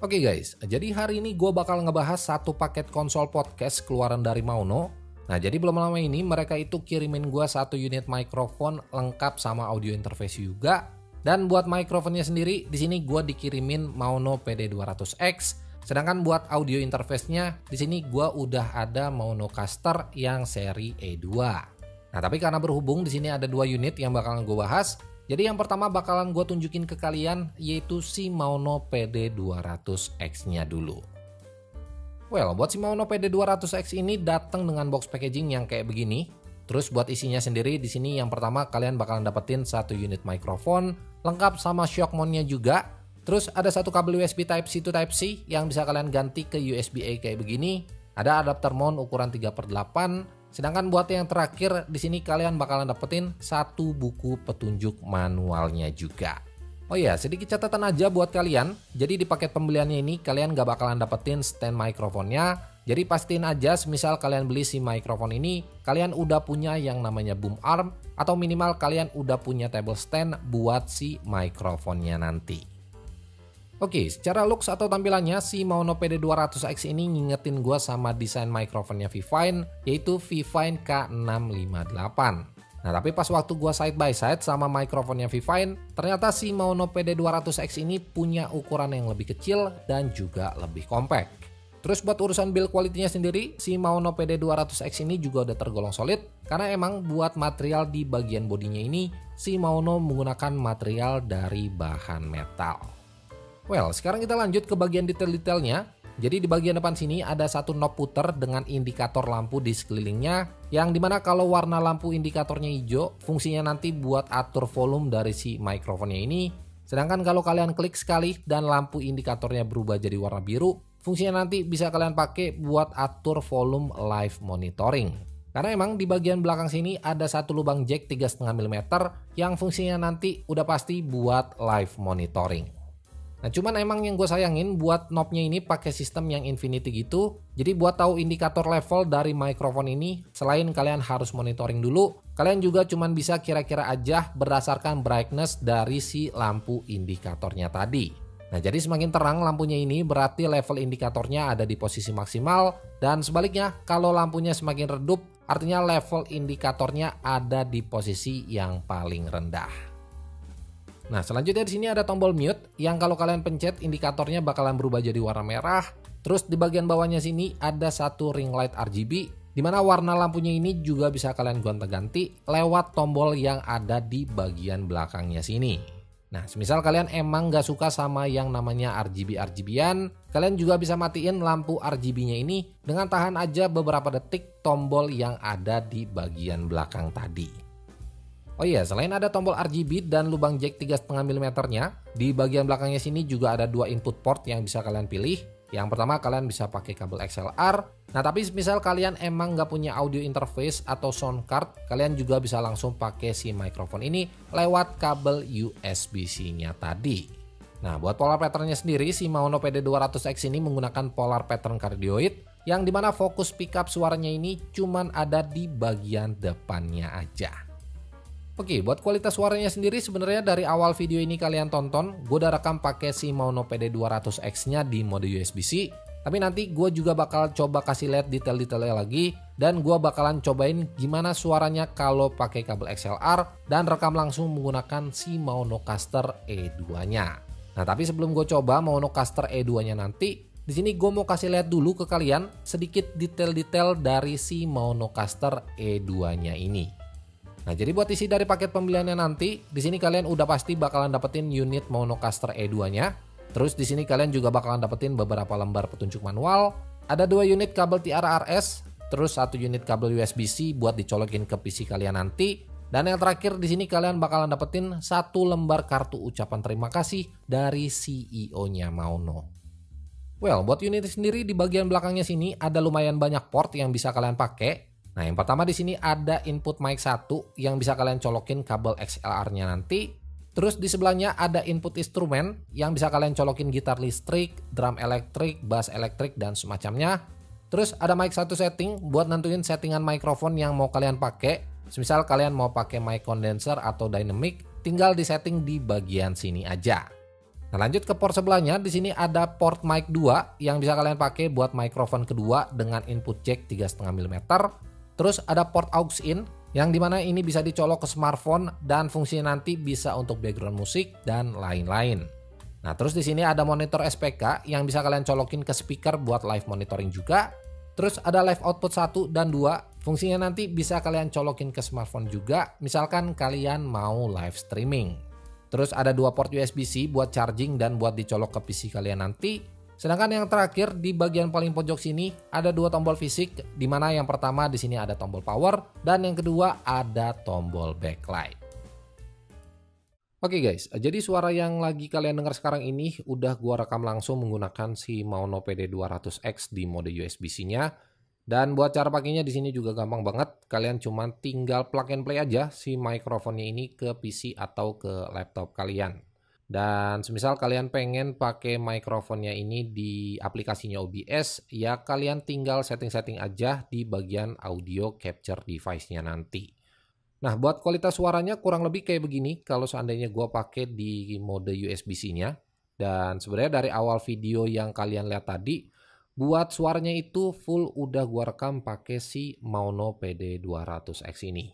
Oke guys, jadi hari ini gue bakal ngebahas satu paket konsol podcast keluaran dari Maono. Nah jadi belum lama ini mereka itu kirimin gue satu unit mikrofon lengkap sama audio interface juga. Dan buat mikrofonnya sendiri di sini gue dikirimin Maono PD200X. Sedangkan buat audio interface-nya di sini gue udah ada Maono Caster yang seri E2. Nah tapi karena berhubung di sini ada dua unit yang bakalan gue bahas. Jadi yang pertama bakalan gue tunjukin ke kalian yaitu si Maono PD200X-nya dulu. Well, buat si Maono PD200X ini datang dengan box packaging yang kayak begini. Terus buat isinya sendiri di sini yang pertama kalian bakalan dapetin satu unit mikrofon lengkap sama shock mount-nya juga. Terus ada satu kabel USB Type-C to Type-C yang bisa kalian ganti ke USB-A kayak begini. Ada adapter mount ukuran 3/8. Sedangkan buat yang terakhir di sini kalian bakalan dapetin satu buku petunjuk manualnya juga. Oh ya, sedikit catatan aja buat kalian. Jadi di paket pembeliannya ini kalian gak bakalan dapetin stand mikrofonnya. Jadi pastiin aja semisal kalian beli si mikrofon ini, kalian udah punya yang namanya boom arm atau minimal kalian udah punya table stand buat si mikrofonnya nanti. Oke, secara looks atau tampilannya si Maono PD200X ini ngingetin gue sama desain mikrofonnya Vivine yaitu Vivine K658. Nah tapi pas waktu gue side by side sama mikrofonnya Vivine, ternyata si Maono PD200X ini punya ukuran yang lebih kecil dan juga lebih compact. Terus buat urusan build quality-nya sendiri, si Maono PD200X ini juga udah tergolong solid karena emang buat material di bagian bodinya ini si Maono menggunakan material dari bahan metal. Well, sekarang kita lanjut ke bagian detail-detailnya. Jadi di bagian depan sini ada satu knob puter dengan indikator lampu di sekelilingnya, yang dimana kalau warna lampu indikatornya hijau, fungsinya nanti buat atur volume dari si mikrofonnya ini. Sedangkan kalau kalian klik sekali dan lampu indikatornya berubah jadi warna biru, fungsinya nanti bisa kalian pakai buat atur volume live monitoring. Karena emang di bagian belakang sini ada satu lubang jack 3,5 mm yang fungsinya nanti udah pasti buat live monitoring. Nah cuman emang yang gue sayangin buat knobnya ini pakai sistem yang infinity gitu. Jadi buat tahu indikator level dari mikrofon ini, selain kalian harus monitoring dulu, kalian juga cuman bisa kira-kira aja berdasarkan brightness dari si lampu indikatornya tadi. Nah jadi semakin terang lampunya ini berarti level indikatornya ada di posisi maksimal. Dan sebaliknya kalau lampunya semakin redup artinya level indikatornya ada di posisi yang paling rendah. Nah selanjutnya di sini ada tombol mute yang kalau kalian pencet indikatornya bakalan berubah jadi warna merah. Terus di bagian bawahnya sini ada satu ring light RGB di mana warna lampunya ini juga bisa kalian gonta-ganti lewat tombol yang ada di bagian belakangnya sini. Nah semisal kalian emang gak suka sama yang namanya RGB-RGB-an, kalian juga bisa matiin lampu RGB-nya ini dengan tahan aja beberapa detik tombol yang ada di bagian belakang tadi. Oh iya, selain ada tombol RGB dan lubang jack 3,5 mm-nya, di bagian belakangnya sini juga ada dua input port yang bisa kalian pilih. Yang pertama kalian bisa pakai kabel XLR. Nah tapi misal kalian emang nggak punya audio interface atau sound card, kalian juga bisa langsung pakai si mikrofon ini lewat kabel USB-C-nya tadi. Nah buat polar patternnya sendiri, si Maono PD200X ini menggunakan polar pattern cardioid, yang dimana fokus pickup suaranya ini cuman ada di bagian depannya aja. Oke, buat kualitas suaranya sendiri sebenarnya dari awal video ini kalian tonton, gue udah rekam pakai si Maono PD200X-nya di mode USB-C. Tapi nanti gue juga bakal coba kasih lihat detail-detailnya lagi, dan gue bakalan cobain gimana suaranya kalau pakai kabel XLR dan rekam langsung menggunakan si Maono Caster E2-nya. Nah, tapi sebelum gue coba Maono Caster E2-nya nanti, di sini gue mau kasih lihat dulu ke kalian sedikit detail-detail dari si Maono Caster E2-nya ini. Nah jadi buat isi dari paket pembeliannya nanti, di sini kalian udah pasti bakalan dapetin unit Maono Caster E2-nya. Terus di sini kalian juga bakalan dapetin beberapa lembar petunjuk manual. Ada 2 unit kabel TRRS, terus 1 unit kabel USB-C buat dicolokin ke PC kalian nanti. Dan yang terakhir di sini kalian bakalan dapetin 1 lembar kartu ucapan terima kasih dari CEO-nya Maono. Well, buat unit sendiri di bagian belakangnya sini ada lumayan banyak port yang bisa kalian pakai. Nah yang pertama di sini ada input mic 1 yang bisa kalian colokin kabel XLR-nya nanti. Terus di sebelahnya ada input instrumen yang bisa kalian colokin gitar listrik, drum elektrik, bass elektrik dan semacamnya. Terus ada mic 1 setting buat nentuin settingan mikrofon yang mau kalian pakai. Semisal kalian mau pakai mic condenser atau dynamic, tinggal disetting di bagian sini aja. Nah, lanjut ke port sebelahnya, di sini ada port mic 2 yang bisa kalian pakai buat mikrofon kedua dengan input jack 3,5 mm. Terus ada port aux in yang dimana ini bisa dicolok ke smartphone dan fungsinya nanti bisa untuk background musik dan lain-lain. Nah, terus di sini ada monitor SPK yang bisa kalian colokin ke speaker buat live monitoring juga. Terus ada live output 1 dan 2, fungsinya nanti bisa kalian colokin ke smartphone juga, misalkan kalian mau live streaming. Terus ada 2 port USB-C buat charging dan buat dicolok ke PC kalian nanti. Sedangkan yang terakhir di bagian paling pojok sini ada 2 tombol fisik, di mana yang pertama di sini ada tombol power dan yang kedua ada tombol backlight. Oke guys, jadi suara yang lagi kalian dengar sekarang ini udah gua rekam langsung menggunakan si Maono PD200X di mode USB-C-nya. Dan buat cara pakainya di sini juga gampang banget. Kalian cuma tinggal plug and play aja si mikrofonnya ini ke PC atau ke laptop kalian. Dan semisal kalian pengen pakai mikrofonnya ini di aplikasinya OBS, ya kalian tinggal setting-setting aja di bagian audio capture device-nya nanti. Nah, buat kualitas suaranya kurang lebih kayak begini kalau seandainya gue pakai di mode USB-C-nya. Dan sebenarnya dari awal video yang kalian lihat tadi, buat suaranya itu full udah gue rekam pakai si Maono PD200X ini.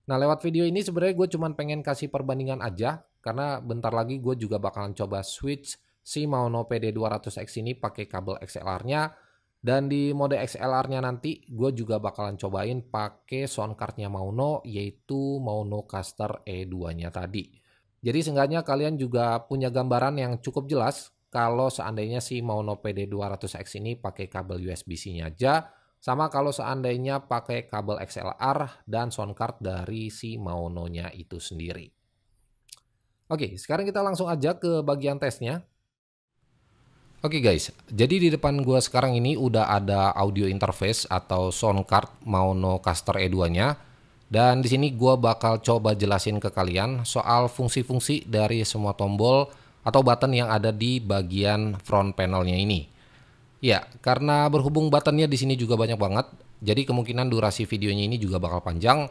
Nah, lewat video ini sebenarnya gue cuma pengen kasih perbandingan aja, karena bentar lagi gue juga bakalan coba switch si Maono PD200X ini pakai kabel XLR-nya. Dan di mode XLR-nya nanti gue juga bakalan cobain pakai sound card-nya Maono, yaitu Maono Caster E2-nya tadi. Jadi seenggaknya kalian juga punya gambaran yang cukup jelas kalau seandainya si Maono PD200X ini pakai kabel USB-C-nya aja, sama kalau seandainya pakai kabel XLR dan sound card dari si Maono-nya itu sendiri. Oke, sekarang kita langsung aja ke bagian tesnya. Oke guys, jadi di depan gua sekarang ini udah ada audio interface atau sound card Maono Caster E2-nya. Dan di sini gua bakal coba jelasin ke kalian soal fungsi-fungsi dari semua tombol atau button yang ada di bagian front panelnya ini. Ya, karena berhubung buttonnya di sini juga banyak banget, jadi kemungkinan durasi videonya ini juga bakal panjang.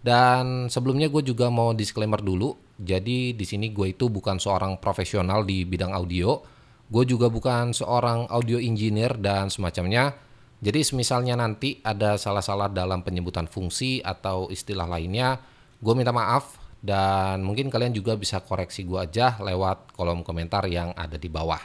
Dan sebelumnya gue juga mau disclaimer dulu, jadi di sini gue itu bukan seorang profesional di bidang audio. Gue juga bukan seorang audio engineer dan semacamnya. Jadi semisalnya nanti ada salah-salah dalam penyebutan fungsi atau istilah lainnya, gue minta maaf dan mungkin kalian juga bisa koreksi gue aja lewat kolom komentar yang ada di bawah.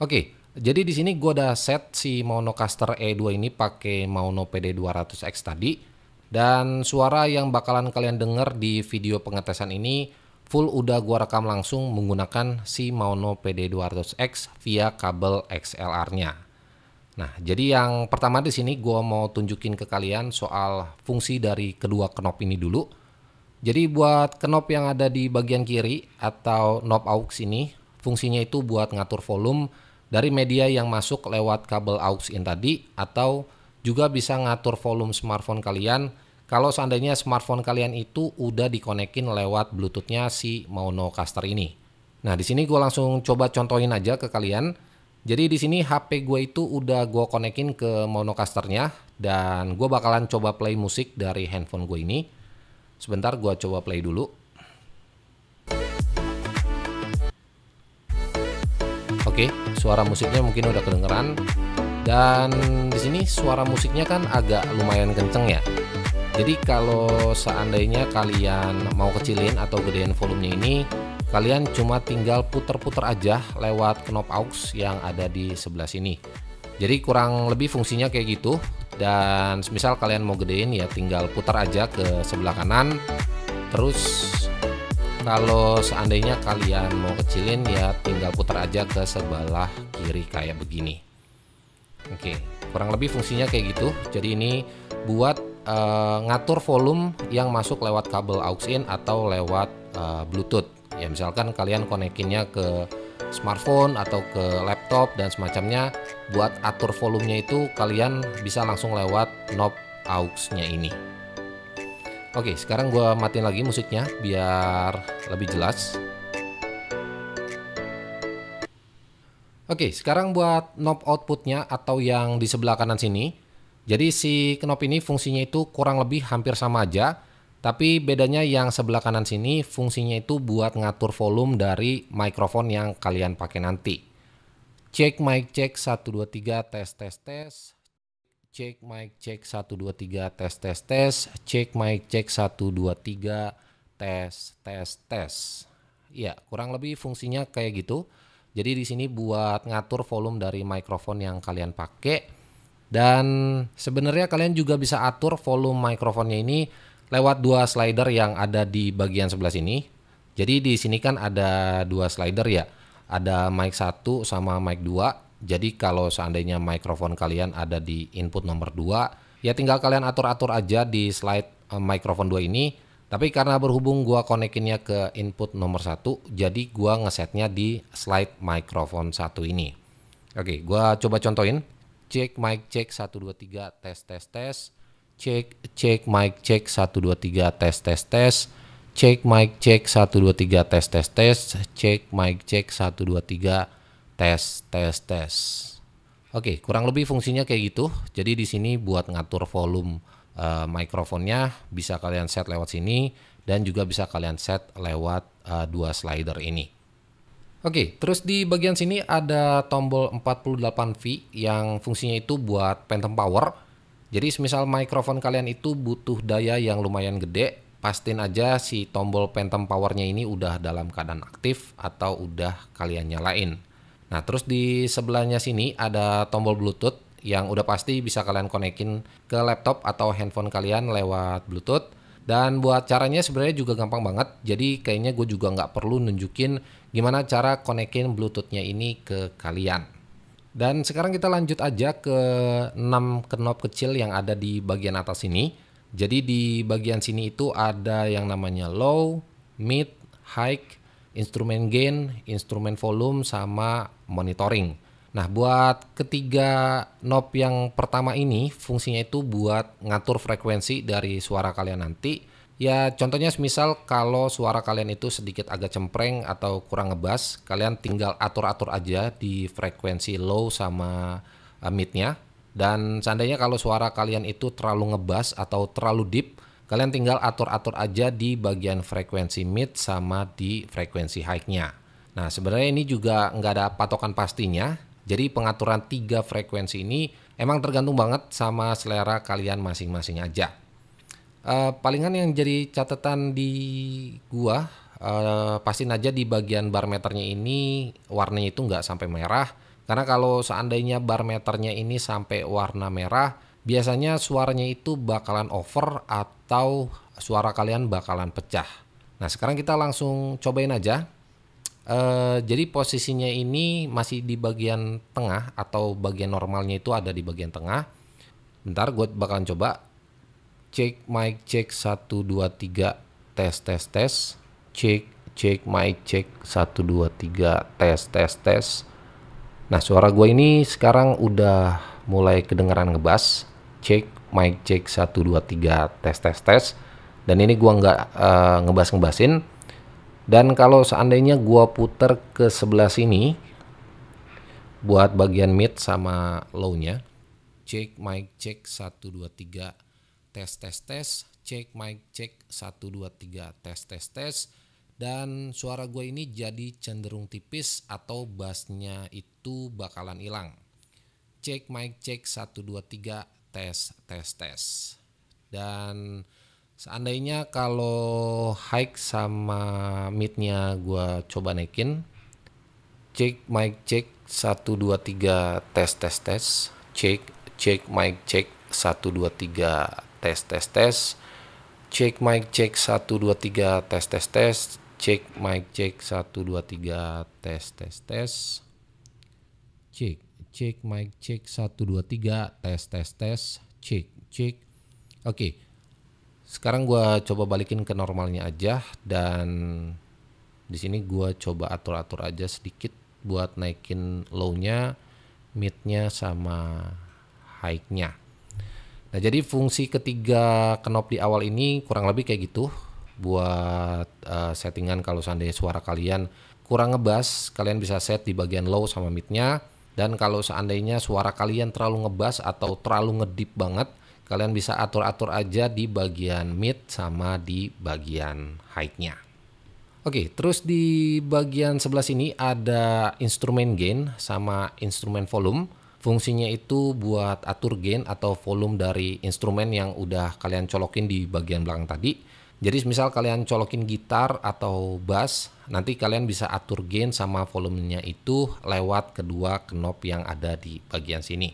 Oke, jadi di sini gue udah set si Maono Caster E2 ini pakai Maono PD200X tadi. Dan suara yang bakalan kalian denger di video pengetesan ini full udah gua rekam langsung menggunakan si Maono PD200X via kabel XLR-nya. Nah, jadi yang pertama di sini gua mau tunjukin ke kalian soal fungsi dari kedua knob ini dulu. Jadi buat knob yang ada di bagian kiri atau knob aux ini, fungsinya itu buat ngatur volume dari media yang masuk lewat kabel aux in tadi, atau juga bisa ngatur volume smartphone kalian kalau seandainya smartphone kalian itu udah dikonekin lewat Bluetooth-nya si Maono Caster ini. Nah, di sini gue langsung coba contohin aja ke kalian. Jadi di sini HP gue itu udah gue konekin ke Maono Caster-nya dan gue bakalan coba play musik dari handphone gue ini. Sebentar gue coba play dulu. Oke, suara musiknya mungkin udah kedengeran. Dan di sini suara musiknya kan agak lumayan kenceng ya. Jadi kalau seandainya kalian mau kecilin atau gedein volumenya ini, kalian cuma tinggal puter-puter aja lewat knob aux yang ada di sebelah sini. Jadi kurang lebih fungsinya kayak gitu. Dan misal kalian mau gedein ya tinggal putar aja ke sebelah kanan. Terus kalau seandainya kalian mau kecilin ya tinggal putar aja ke sebelah kiri kayak begini. Oke, kurang lebih fungsinya kayak gitu. Jadi ini buat ngatur volume yang masuk lewat kabel aux in atau lewat Bluetooth. Ya misalkan kalian konekinnya ke smartphone atau ke laptop dan semacamnya, buat atur volumenya itu kalian bisa langsung lewat knob aux-nya ini. Oke, sekarang gue matiin lagi musiknya biar lebih jelas. Oke, sekarang buat knob outputnya atau yang di sebelah kanan sini. Jadi si knob ini fungsinya itu kurang lebih hampir sama aja. Tapi bedanya yang sebelah kanan sini fungsinya itu buat ngatur volume dari mikrofon yang kalian pakai nanti. Cek mic cek 1 2 3 tes tes tes. Cek mic cek 1 2 3 tes tes tes. Cek mic cek 1 2 3 tes tes tes. Ya, kurang lebih fungsinya kayak gitu. Jadi di sini buat ngatur volume dari mikrofon yang kalian pakai. Dan sebenarnya kalian juga bisa atur volume mikrofonnya ini lewat dua slider yang ada di bagian sebelah sini. Jadi di sini kan ada dua slider ya. Ada mic 1 sama mic 2. Jadi kalau seandainya mikrofon kalian ada di input nomor 2, ya tinggal kalian atur-atur aja di slide mikrofon 2 ini. Tapi karena berhubung gua konekinnya ke input nomor 1, jadi gua ngesetnya di slide mikrofon 1 ini. Oke, gua coba contohin. Cek mic cek 1 2 3 tes tes tes. Cek mic cek 1 2 3 tes tes tes. Cek mic cek 1 2 3 tes tes tes. Cek mic cek 1 2 3 tes tes tes. Oke, kurang lebih fungsinya kayak gitu. Jadi di sini buat ngatur volume mikrofonnya bisa kalian set lewat sini dan juga bisa kalian set lewat dua slider ini. Oke, terus di bagian sini ada tombol 48V yang fungsinya itu buat phantom power. Jadi semisal mikrofon kalian itu butuh daya yang lumayan gede, pastiin aja si tombol phantom powernya ini udah dalam keadaan aktif atau udah kalian nyalain. Nah, terus di sebelahnya sini ada tombol Bluetooth yang udah pasti bisa kalian konekin ke laptop atau handphone kalian lewat Bluetooth. Dan buat caranya sebenarnya juga gampang banget. Jadi kayaknya gue juga nggak perlu nunjukin gimana cara konekin Bluetooth-nya ini ke kalian. Dan sekarang kita lanjut aja ke 6 knob kecil yang ada di bagian atas ini. Jadi di bagian sini itu ada yang namanya low, mid, high, instrumen gain, instrumen volume, sama monitoring. Nah, buat ketiga knob yang pertama ini fungsinya itu buat ngatur frekuensi dari suara kalian nanti. Ya, contohnya semisal kalau suara kalian itu sedikit agak cempreng atau kurang ngebas, kalian tinggal atur-atur aja di frekuensi low sama midnya. Dan seandainya kalau suara kalian itu terlalu ngebas atau terlalu deep, kalian tinggal atur-atur aja di bagian frekuensi mid sama di frekuensi high-nya. Nah, sebenarnya ini juga nggak ada patokan pastinya. Jadi pengaturan 3 frekuensi ini emang tergantung banget sama selera kalian masing-masing aja. Palingan yang jadi catatan di gua, pastiin aja di bagian bar meternya ini warnanya itu nggak sampai merah. Karena kalau seandainya bar meternya ini sampai warna merah, biasanya suaranya itu bakalan over atau suara kalian bakalan pecah. Nah, sekarang kita langsung cobain aja. Jadi posisinya ini masih di bagian tengah atau bagian normalnya itu ada di bagian tengah. Bentar, gue bakalan coba. Cek mic cek 1 2 3 tes tes tes. Cek mic cek 1 2 3 tes tes tes. Nah, suara gue ini sekarang udah mulai kedengaran ngebas. Cek mic cek 1 2 3 tes tes tes. Dan ini gue nggak ngebas-ngebasin. Dan kalau seandainya gua puter ke sebelah sini buat bagian mid sama low-nya, cek mic cek 1 2 3 tes tes tes, cek mic cek 1 2 3 tes tes tes, dan suara gue ini jadi cenderung tipis atau bassnya itu bakalan hilang. Cek mic cek 1 2 3 tes tes tes. Dan seandainya kalau high sama midnya gue coba naikin, cek mic cek 1 2 3 tes tes tes, cek mic cek 1 2 3 tes tes tes, cek mic cek 1 2 3 tes tes tes, cek mic cek 1 2 3 tes tes tes, cek mic cek 1 2 3 tes tes tes, cek. Oke. Sekarang gue coba balikin ke normalnya aja, dan di sini gue coba atur-atur aja sedikit buat naikin low-nya, mid-nya sama high-nya. Nah, jadi fungsi ketiga knob di awal ini kurang lebih kayak gitu buat settingan. Kalau seandainya suara kalian kurang ngebas, kalian bisa set di bagian low sama mid-nya. Dan kalau seandainya suara kalian terlalu ngebas atau terlalu ngedip banget, kalian bisa atur-atur aja di bagian mid sama di bagian high-nya. Oke, terus di bagian sebelah sini ada instrumen gain sama instrumen volume. Fungsinya itu buat atur gain atau volume dari instrumen yang udah kalian colokin di bagian belakang tadi. Jadi misal kalian colokin gitar atau bass, nanti kalian bisa atur gain sama volumenya itu lewat kedua knob yang ada di bagian sini.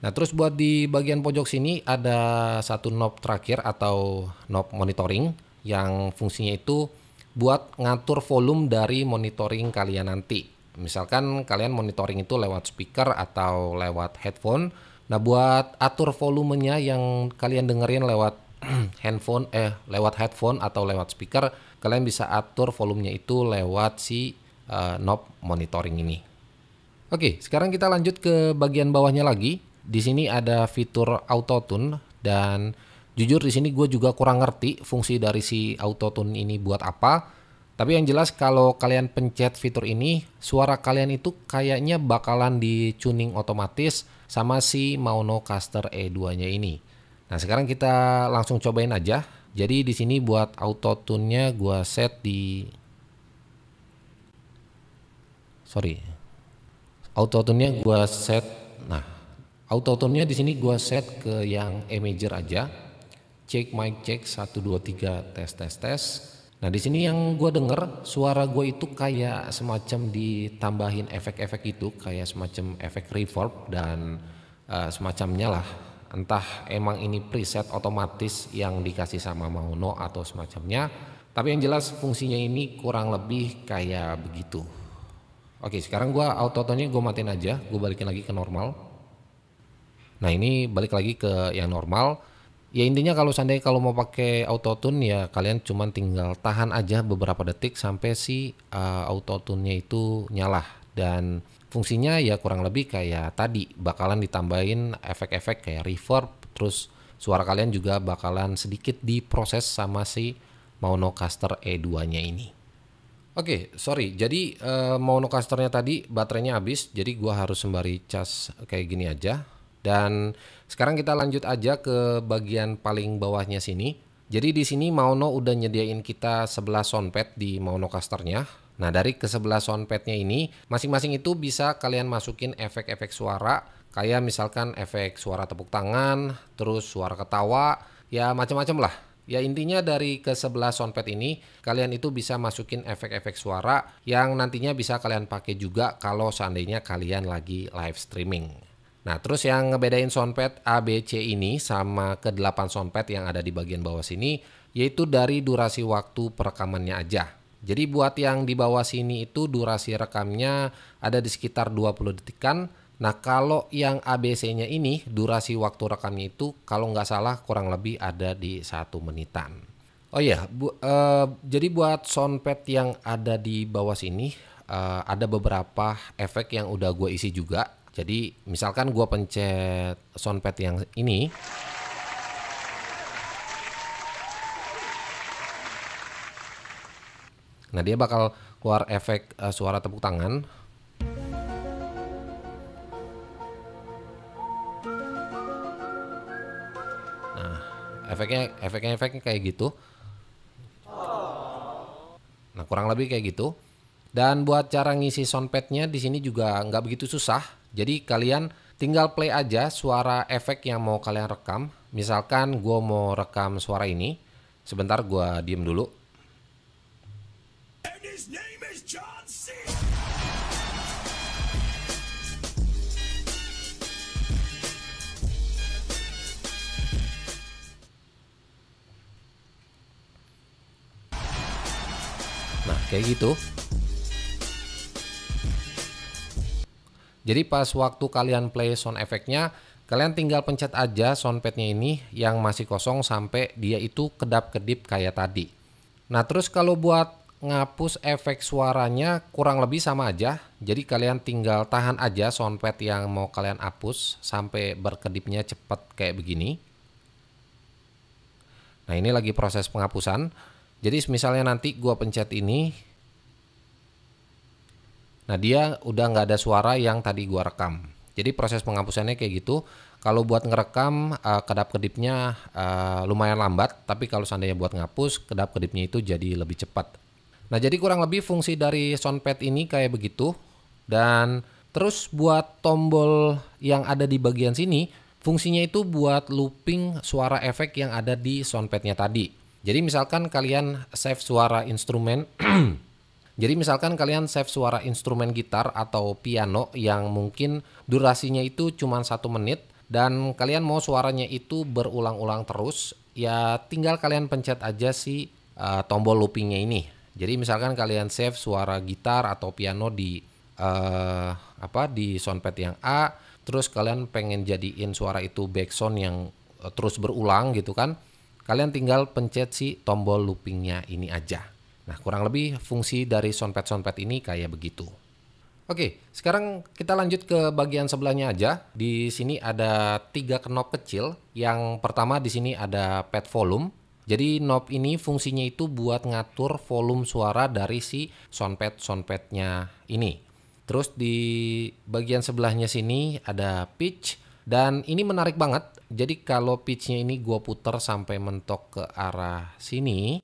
Nah terus buat di bagian pojok sini ada satu knob terakhir atau knob monitoring yang fungsinya itu buat ngatur volume dari monitoring kalian nanti. Misalkan kalian monitoring itu lewat speaker atau lewat headphone. Nah buat atur volumenya yang kalian dengerin lewat lewat headphone atau lewat speaker, kalian bisa atur volumenya itu lewat si knob monitoring ini. Oke, sekarang kita lanjut ke bagian bawahnya lagi. Di sini ada fitur auto tune dan jujur di sini gue juga kurang ngerti fungsi dari si auto tune ini buat apa. Tapi yang jelas kalau kalian pencet fitur ini, suara kalian itu kayaknya bakalan di tuning otomatis sama si Maunocaster E2-nya ini. Nah, sekarang kita langsung cobain aja. Jadi di sini buat auto tune-nya gua set di auto tune-nya gua set. Nah, auto tune-nya di sini gua set ke yang E major aja. Cek mic check 1 2 3 tes. Nah di sini yang gue denger suara gue itu kayak semacam ditambahin efek-efek itu, kayak semacam efek reverb dan semacamnya lah. Entah emang ini preset otomatis yang dikasih sama Mauno atau semacamnya. Tapi yang jelas fungsinya ini kurang lebih kayak begitu. Oke, sekarang gue auto-tune-nya gue matiin aja, gue balikin lagi ke normal. Nah ini balik lagi ke yang normal. Ya intinya kalau seandainya kalau mau pakai autotune ya kalian cuman tinggal tahan aja beberapa detik sampai si autotune-nya itu nyala, dan fungsinya ya kurang lebih kayak tadi, bakalan ditambahin efek-efek kayak reverb, terus suara kalian juga bakalan sedikit diproses sama si Maunocaster E2-nya ini. Oke, sorry, jadi Maunocaster-nya tadi baterainya habis, jadi gua harus sembari cas kayak gini aja. Dan sekarang kita lanjut aja ke bagian paling bawahnya sini. Jadi di sini Mauno udah nyediain kita 11 soundpad di Maunocaster-nya. Nah dari ke-11 soundpad-nya ini masing-masing itu bisa kalian masukin efek-efek suara. Kayak misalkan efek suara tepuk tangan, terus suara ketawa, ya macam-macam lah. Ya intinya dari ke-11 soundpad ini kalian itu bisa masukin efek-efek suara yang nantinya bisa kalian pakai juga kalau seandainya kalian lagi live streaming. Nah terus yang ngebedain soundpad A, B, C ini sama ke-8 soundpad yang ada di bagian bawah sini yaitu dari durasi waktu perekamannya aja. Jadi buat yang di bawah sini itu durasi rekamnya ada di sekitar 20 detikan. Nah kalau yang ABC-nya ini durasi waktu rekamnya itu kalau nggak salah kurang lebih ada di 1 menitan. Oh iya, jadi buat soundpad yang ada di bawah sini ada beberapa efek yang udah gue isi juga. Jadi misalkan gue pencet soundpad yang ini, nah dia bakal keluar efek suara tepuk tangan. Nah efeknya kayak gitu. Nah kurang lebih kayak gitu. Dan buat cara ngisi soundpadnya di sini juga nggak begitu susah. Jadi kalian tinggal play aja suara efek yang mau kalian rekam. Misalkan gue mau rekam suara ini. Sebentar gue diem dulu. Nah kayak gitu. Jadi pas waktu kalian play sound efeknya, kalian tinggal pencet aja soundpadnya ini yang masih kosong sampai dia itu kedap-kedip kayak tadi. Nah terus kalau buat ngapus efek suaranya kurang lebih sama aja. Jadi kalian tinggal tahan aja soundpad yang mau kalian hapus sampai berkedipnya cepet kayak begini. Nah ini lagi proses penghapusan. Jadi misalnya nanti gua pencet ini. Nah dia udah nggak ada suara yang tadi gua rekam. Jadi proses penghapusannya kayak gitu. Kalau buat ngerekam kedap-kedipnya lumayan lambat, tapi kalau seandainya buat ngapus kedap-kedipnya itu jadi lebih cepat. Nah, jadi kurang lebih fungsi dari soundpad ini kayak begitu. Dan terus buat tombol yang ada di bagian sini, fungsinya itu buat looping suara efek yang ada di soundpadnya tadi. Jadi misalkan kalian save suara instrumen Jadi misalkan kalian save suara instrumen gitar atau piano yang mungkin durasinya itu cuma 1 menit dan kalian mau suaranya itu berulang-ulang terus, ya tinggal kalian pencet aja si tombol loopingnya ini. Jadi misalkan kalian save suara gitar atau piano di di soundpad yang A, terus kalian pengen jadiin suara itu backsound yang terus berulang gitu kan, kalian tinggal pencet si tombol loopingnya ini aja. Nah, kurang lebih fungsi dari soundpad ini kayak begitu. Oke, sekarang kita lanjut ke bagian sebelahnya aja. Di sini ada 3 knob kecil. Yang pertama di sini ada pad volume. Jadi knob ini fungsinya itu buat ngatur volume suara dari si soundpadnya ini. Terus di bagian sebelahnya sini ada pitch. Dan ini menarik banget. Jadi kalau pitchnya ini gue puter sampai mentok ke arah sini.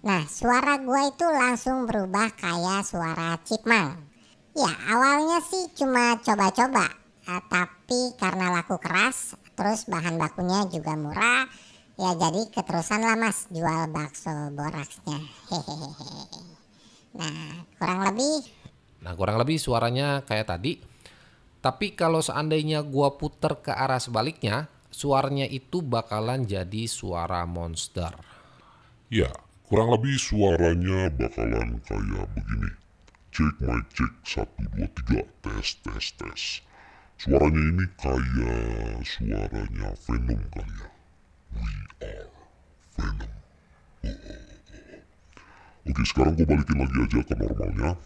Nah, suara gua itu langsung berubah kayak suara chipmunk. Ya, awalnya sih cuma coba-coba, tapi karena laku keras, terus bahan bakunya juga murah, ya jadi keterusan lah mas jual bakso boraksnya. Hehehe. Nah, kurang lebih suaranya kayak tadi. Tapi kalau seandainya gua puter ke arah sebaliknya, suaranya itu bakalan jadi suara monster. Ya, kurang lebih suaranya bakalan kayak begini. Cek mic cek 1 2 3 tes. Suaranya ini kayak suaranya Venom kali ya. We are Venom. Oke, sekarang gue balikin lagi aja ke normalnya.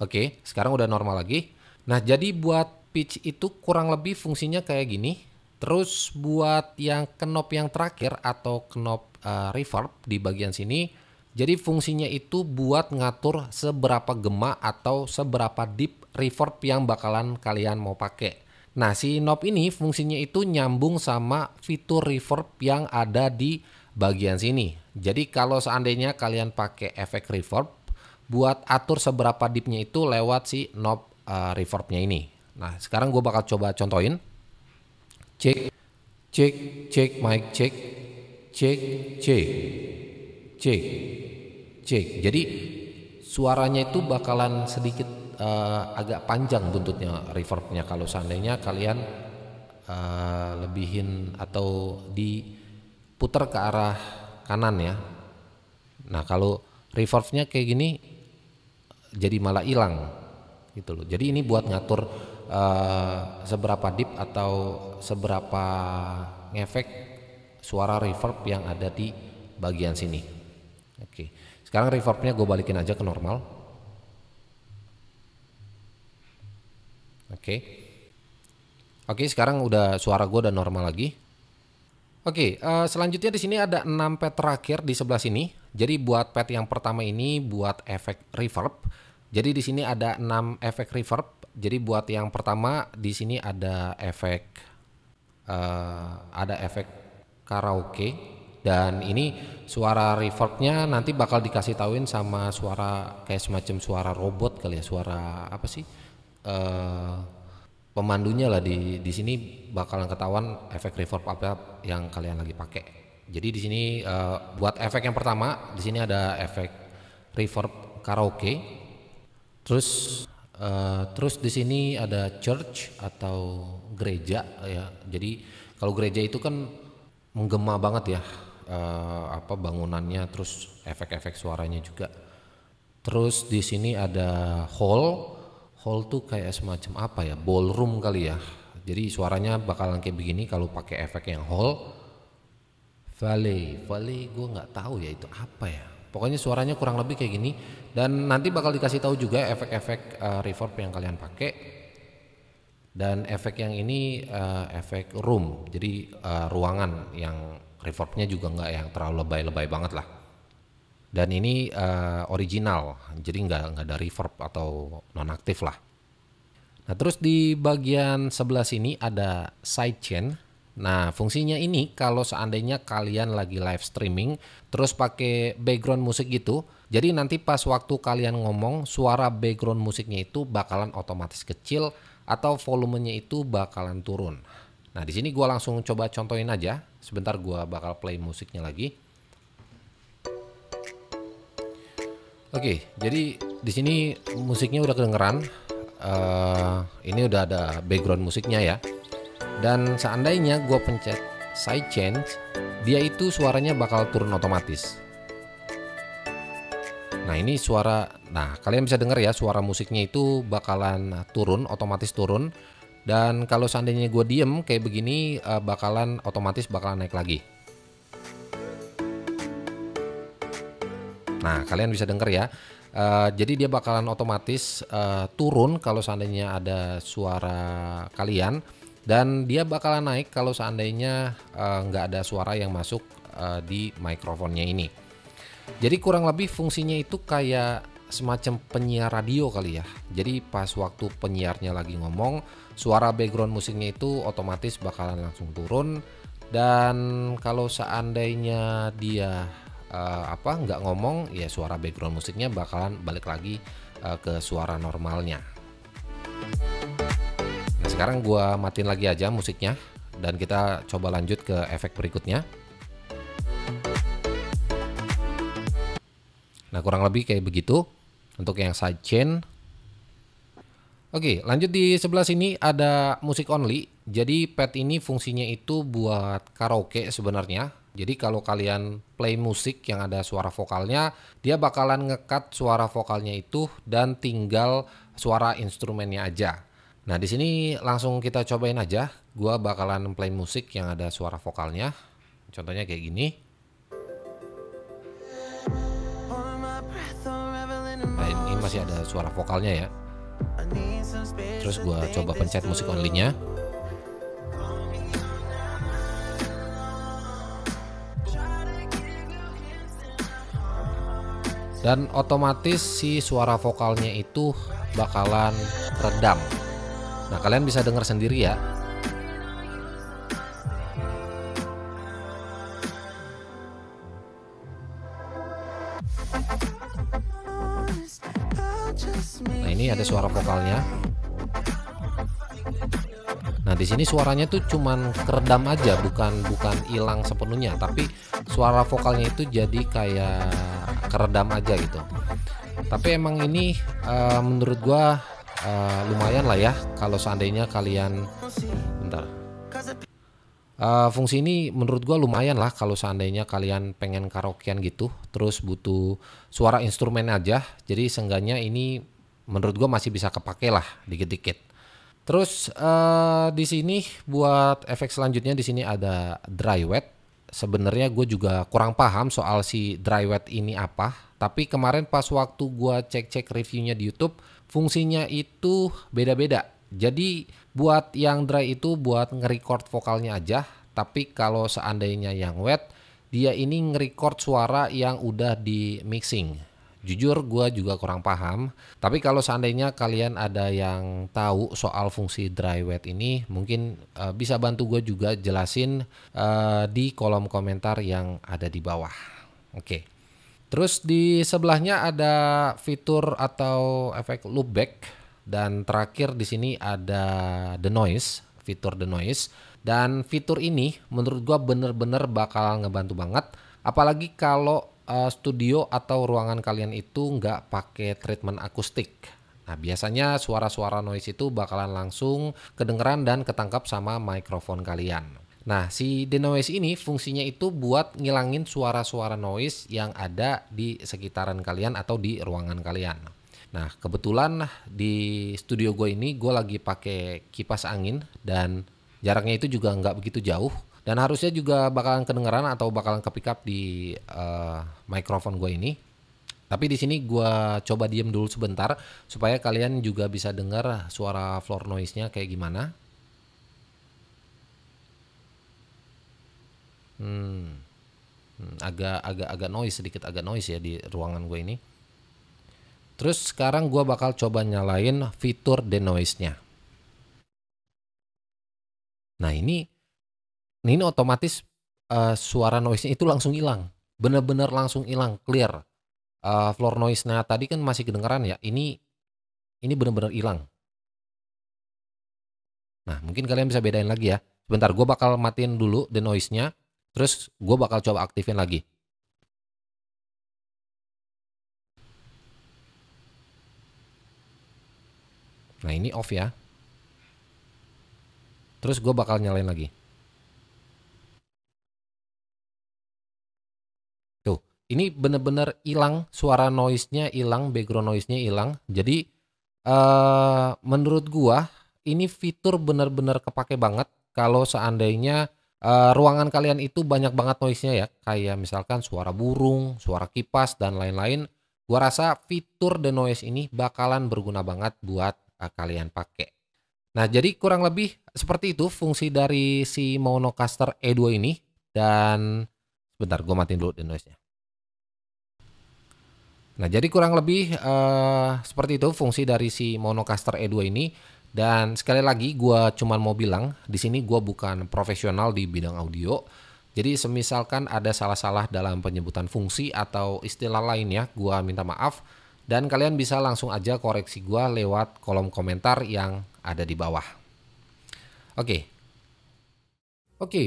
Oke, sekarang udah normal lagi. Nah, jadi buat pitch itu kurang lebih fungsinya kayak gini. Terus buat yang knob yang terakhir atau knob reverb di bagian sini, jadi fungsinya itu buat ngatur seberapa gema atau seberapa deep reverb yang bakalan kalian mau pakai. Nah, si knob ini fungsinya itu nyambung sama fitur reverb yang ada di bagian sini. Jadi kalau seandainya kalian pakai efek reverb, buat atur seberapa deepnya itu lewat si knob reverbnya ini. Nah, sekarang gue bakal coba contohin. Cek mic cek. Jadi suaranya itu bakalan sedikit agak panjang buntutnya reverbnya kalau seandainya kalian lebihin atau diputar ke arah kanan ya. Nah, kalau reverbnya kayak gini jadi malah hilang gitu loh. Jadi ini buat ngatur seberapa deep atau seberapa ngefek suara reverb yang ada di bagian sini. Oke, sekarang reverbnya gue balikin aja ke normal. Oke, sekarang udah suara gue udah normal lagi. Oke, selanjutnya di sini ada 6 pad terakhir di sebelah sini. Jadi buat pad yang pertama ini buat efek reverb. Jadi di sini ada 6 efek reverb. Jadi buat yang pertama di sini ada efek karaoke, dan ini suara reverbnya nanti bakal dikasih tauin sama suara kayak semacam suara robot kali ya, suara apa sih pemandunya lah di sini bakalan ketahuan efek reverb apa yang kalian lagi pakai. Jadi di sini buat efek yang pertama di sini ada efek reverb karaoke. Terus di sini ada church atau gereja ya. Jadi kalau gereja itu kan menggema banget ya bangunannya, terus efek-efek suaranya juga. Terus di sini ada hall tuh kayak semacam apa ya, ballroom kali ya. Jadi suaranya bakalan kayak begini kalau pakai efek yang hall. Valley gue nggak tahu ya itu apa ya. Pokoknya suaranya kurang lebih kayak gini, dan nanti bakal dikasih tahu juga efek-efek reverb yang kalian pakai. Dan efek yang ini efek room, jadi ruangan yang reverbnya juga nggak yang terlalu lebay-lebay banget lah. Dan ini original, jadi nggak ada reverb atau nonaktif lah. Nah, terus di bagian sebelah sini ada sidechain. Nah, fungsinya ini kalau seandainya kalian lagi live streaming terus pakai background musik gitu, jadi nanti pas waktu kalian ngomong suara background musiknya itu bakalan otomatis kecil atau volumenya itu bakalan turun. Nah, di sini gua langsung coba contohin aja. Sebentar gua bakal play musiknya lagi. Oke, jadi di sini musiknya udah kedengeran. Ini udah ada background musiknya ya. Dan seandainya gue pencet sidechain, dia itu suaranya bakal turun otomatis. Nah, ini suara. Nah, kalian bisa denger ya, suara musiknya itu bakalan turun, otomatis turun. Dan kalau seandainya gue diem kayak begini, bakalan otomatis bakalan naik lagi. Nah, kalian bisa denger ya. Jadi dia bakalan otomatis turun kalau seandainya ada suara kalian, dan dia bakalan naik kalau seandainya nggak ada suara yang masuk di mikrofonnya ini. Jadi kurang lebih fungsinya itu kayak semacam penyiar radio kali ya. Jadi pas waktu penyiarnya lagi ngomong, suara background musiknya itu otomatis bakalan langsung turun. Dan kalau seandainya dia nggak ngomong, ya suara background musiknya bakalan balik lagi ke suara normalnya. Nah, sekarang gua matiin lagi aja musiknya dan kita coba lanjut ke efek berikutnya. Nah, kurang lebih kayak begitu untuk yang sidechain. Oke, lanjut di sebelah sini ada musik only. Jadi pad ini fungsinya itu buat karaoke sebenarnya. Jadi kalau kalian play musik yang ada suara vokalnya, dia bakalan ngekat suara vokalnya itu dan tinggal suara instrumennya aja. Nah, di sini langsung kita cobain aja. Gua bakalan play musik yang ada suara vokalnya. Contohnya kayak gini. Nah, ini masih ada suara vokalnya ya. Terus gua coba pencet musik only-nya. Dan otomatis si suara vokalnya itu bakalan redam. Nah, kalian bisa dengar sendiri ya. Nah, ini ada suara vokalnya. Nah, di sini suaranya tuh cuman keredam aja, bukan hilang sepenuhnya, tapi suara vokalnya itu jadi kayak keredam aja gitu. Tapi emang ini menurut gua lumayan lah ya kalau seandainya kalian fungsi ini menurut gua lumayan lah kalau seandainya kalian pengen karaokean gitu, terus butuh suara instrumen aja. Jadi seenggaknya ini menurut gua masih bisa kepake lah dikit-dikit. Terus di sini buat efek selanjutnya di sini ada dry wet. Sebenarnya gue juga kurang paham soal si dry wet ini apa. Tapi kemarin pas waktu gue cek-cek reviewnya di YouTube, fungsinya itu beda-beda. Jadi buat yang dry itu buat nge-record vokalnya aja. Tapi kalau seandainya yang wet, dia ini nge-record suara yang udah di mixing. Jujur gue juga kurang paham, tapi kalau seandainya kalian ada yang tahu soal fungsi dry wet ini, mungkin bisa bantu gue juga jelasin di kolom komentar yang ada di bawah. Oke. Terus di sebelahnya ada fitur atau efek loopback, dan terakhir di sini ada the noise, fitur the noise. Dan fitur ini menurut gue bener-bener bakal ngebantu banget, apalagi kalau studio atau ruangan kalian itu nggak pakai treatment akustik. Nah, biasanya suara-suara noise itu bakalan langsung kedengeran dan ketangkap sama mikrofon kalian. Nah, si denoise ini fungsinya itu buat ngilangin suara-suara noise yang ada di sekitaran kalian atau di ruangan kalian. Nah, kebetulan di studio gue ini gue lagi pakai kipas angin dan jaraknya itu juga nggak begitu jauh. Dan harusnya juga bakalan kedengeran atau bakalan kepick up di mikrofon gue ini. Tapi di sini gue coba diem dulu sebentar supaya kalian juga bisa dengar suara floor noise-nya kayak gimana. Agak noise, sedikit agak noise ya di ruangan gue ini. Terus sekarang gue bakal coba nyalain fitur denoise-nya. Nah ini otomatis suara noise-nya itu langsung hilang. Bener-bener langsung hilang, clear. Floor noise-nya tadi kan masih kedengeran ya. Ini bener-bener hilang. Nah, mungkin kalian bisa bedain lagi ya. Sebentar, gue bakal matiin dulu the noise-nya. Terus gue bakal coba aktifin lagi. Nah, ini off ya. Terus gue bakal nyalain lagi. Tuh, ini bener-bener hilang. Suara noise-nya hilang, background noise-nya hilang. Jadi, menurut gue ini fitur bener-bener kepake banget. Kalau seandainya ruangan kalian itu banyak banget noise-nya ya. Kayak misalkan suara burung, suara kipas, dan lain-lain. Gua rasa fitur The Noise ini bakalan berguna banget buat kalian pakai. Nah, jadi kurang lebih seperti itu fungsi dari si Monocaster E2 ini. Dan sebentar, gue matiin dulu The Noise-nya. Nah, jadi kurang lebih seperti itu fungsi dari si Monocaster E2 ini. Dan sekali lagi gue cuman mau bilang, di sini gue bukan profesional di bidang audio. Jadi semisalkan ada salah-salah dalam penyebutan fungsi atau istilah lainnya, gue minta maaf. Dan kalian bisa langsung aja koreksi gue lewat kolom komentar yang ada di bawah. Oke,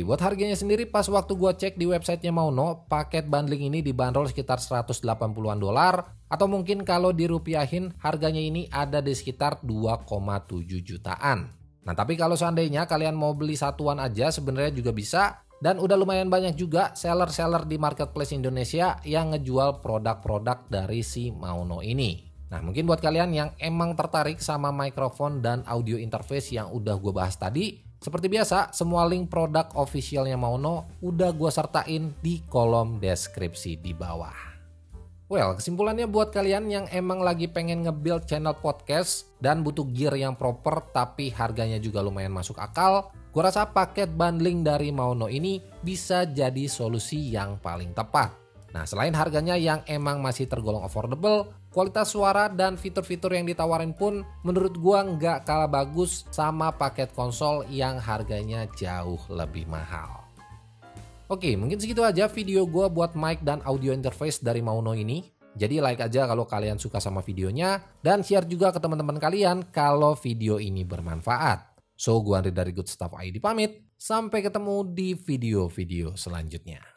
buat harganya sendiri pas waktu gue cek di websitenya Mauno, paket bundling ini dibanderol sekitar 180-an dolar. Atau mungkin kalau dirupiahin harganya ini ada di sekitar 2,7 jutaan. Nah, tapi kalau seandainya kalian mau beli satuan aja sebenarnya juga bisa. Dan udah lumayan banyak juga seller-seller di marketplace Indonesia yang ngejual produk-produk dari si Mauno ini. Nah, mungkin buat kalian yang emang tertarik sama mikrofon dan audio interface yang udah gue bahas tadi, seperti biasa, semua link produk officialnya Mauno udah gue sertain di kolom deskripsi di bawah. Well, kesimpulannya buat kalian yang emang lagi pengen nge-build channel podcast dan butuh gear yang proper tapi harganya juga lumayan masuk akal, gue rasa paket bundling dari Mauno ini bisa jadi solusi yang paling tepat. Nah, selain harganya yang emang masih tergolong affordable, kualitas suara dan fitur-fitur yang ditawarin pun menurut gua nggak kalah bagus sama paket konsol yang harganya jauh lebih mahal. Oke, mungkin segitu aja video gua buat mic dan audio interface dari Mauno ini. Jadi like aja kalau kalian suka sama videonya dan share juga ke teman-teman kalian kalau video ini bermanfaat. So, gua Andri dari Good Stuff ID pamit. Sampai ketemu di video-video selanjutnya.